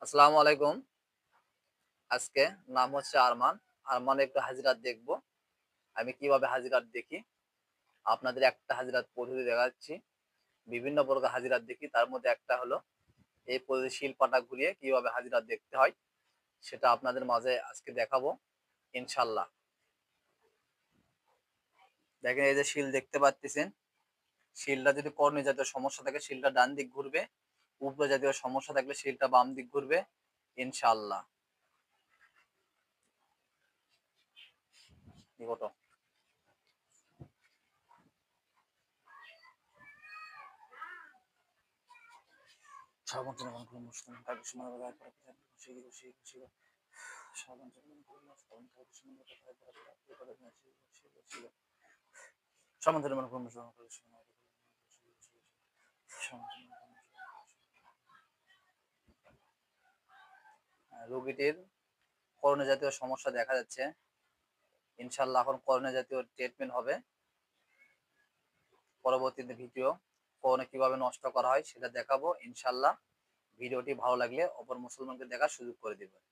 আসসালামু আলাইকুম। আজকে নাম হচ্ছে আরমান। আরমানের একটু হাজিরাত দেখব। আমি কিভাবে হাজিরাত দেখি? আপনাদের একটা হাজিরাত পদ্ধতি দেখাচ্ছি। বিভিন্ন প্রকার হাজিরাত দেখি। তার মধ্যে একটা হলো এই পদ্ধতি শিল-পাটা ঘুরিয়ে কিভাবে হাজিরাত দেখতে হয়, সেটা আপনাদের মাঝে আজকে দেখাবো ইনশাআল্লাহ। দেখেন এই যে শিল দেখতে পারতেছেন। শিলটা যদি কর্ণী জাতীয় সমস্যা থাকে শিলটা ডান দিক ঘুরবে। উপরে জাতীয় সমস্যা থাকলে শিলটা বাম দিক ঘুরবে ইনশাআল্লাহ। নিকট সর্বজনীন মুসলিম তাকে সময় খুশি খুশি খুশি সর্বজনীন সমান্তরাল রোগীটির করোনা জাতীয় সমস্যা দেখা যাচ্ছে। ইনশাল্লাহ এখন করোনা জাতীয় ট্রিটমেন্ট হবে। পরবর্তীতে ভিডিও করোনা কিভাবে নষ্ট করা হয় সেটা দেখাবো ইনশাল্লাহ। ভিডিওটি ভালো লাগলে অপর মুসলমানকে দেখার সুযোগ করে দিবেন।